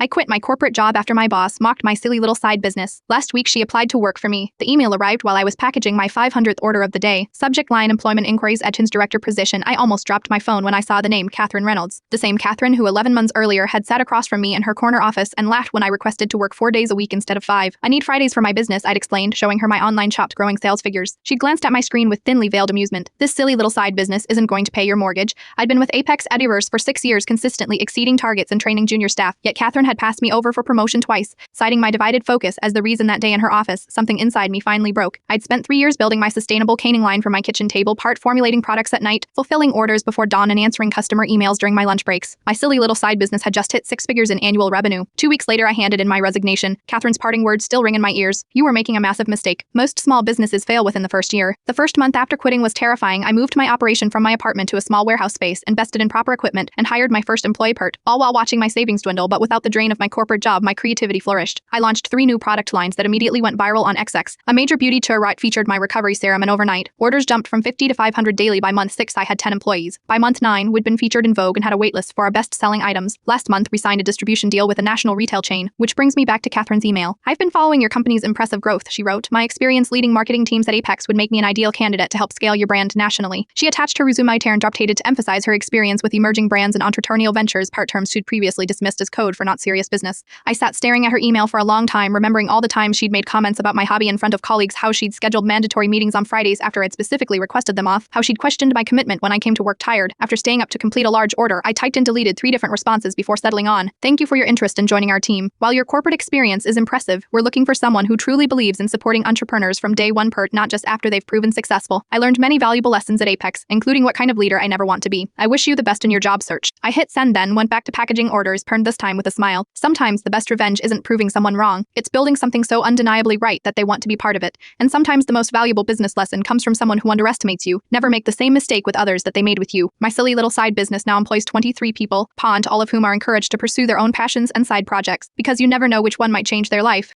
I quit my corporate job after my boss mocked my silly little side business. Last week she applied to work for me. The email arrived while I was packaging my 500th order of the day. Subject line: employment inquiries, Etchins director position. I almost dropped my phone when I saw the name Catherine Reynolds. The same Catherine who 11 months earlier had sat across from me in her corner office and laughed when I requested to work 4 days a week instead of 5. I need Fridays for my business, I'd explained, showing her my online shop's growing sales figures. She glanced at my screen with thinly veiled amusement. This silly little side business isn't going to pay your mortgage. I'd been with Apex Ediverse for 6 years, consistently exceeding targets and training junior staff, yet Catherine had passed me over for promotion twice, citing my divided focus as the reason that day in her office. Something inside me finally broke. I'd spent 3 years building my sustainable caning line for my kitchen table, part formulating products at night, fulfilling orders before dawn, and answering customer emails during my lunch breaks. My silly little side business had just hit 6 figures in annual revenue. 2 weeks later, I handed in my resignation. Catherine's parting words still ring in my ears. You were making a massive mistake. Most small businesses fail within the first year. The first month after quitting was terrifying. I moved my operation from my apartment to a small warehouse space, invested in proper equipment, and hired my first employee part, all while watching my savings dwindle. But without the drain of my corporate job, my creativity flourished. I launched 3 new product lines that immediately went viral on XX. A major beauty tour featured my recovery serum, and overnight, orders jumped from 50 to 500 daily. By month 6, I had 10 employees. By month 9, we'd been featured in Vogue and had a waitlist for our best-selling items. Last month, we signed a distribution deal with a national retail chain, which brings me back to Catherine's email. I've been following your company's impressive growth, she wrote. My experience leading marketing teams at Apex would make me an ideal candidate to help scale your brand nationally. She attached her resume updated to emphasize her experience with emerging brands and entrepreneurial ventures, part terms she'd previously dismissed as code for not serious business. I sat staring at her email for a long time, remembering all the times she'd made comments about my hobby in front of colleagues, how she'd scheduled mandatory meetings on Fridays after I'd specifically requested them off, how she'd questioned my commitment when I came to work tired. After staying up to complete a large order, I typed and deleted 3 different responses before settling on: thank you for your interest in joining our team. While your corporate experience is impressive, we're looking for someone who truly believes in supporting entrepreneurs from day one, not just after they've proven successful. I learned many valuable lessons at Apex, including what kind of leader I never want to be. I wish you the best in your job search. I hit send, then went back to packaging orders, turned this time with a smile. Sometimes the best revenge isn't proving someone wrong. It's building something so undeniably right that they want to be part of it. And sometimes the most valuable business lesson comes from someone who underestimates you. Never make the same mistake with others that they made with you. My silly little side business now employs 23 people, all of whom are encouraged to pursue their own passions and side projects, because you never know which one might change their life.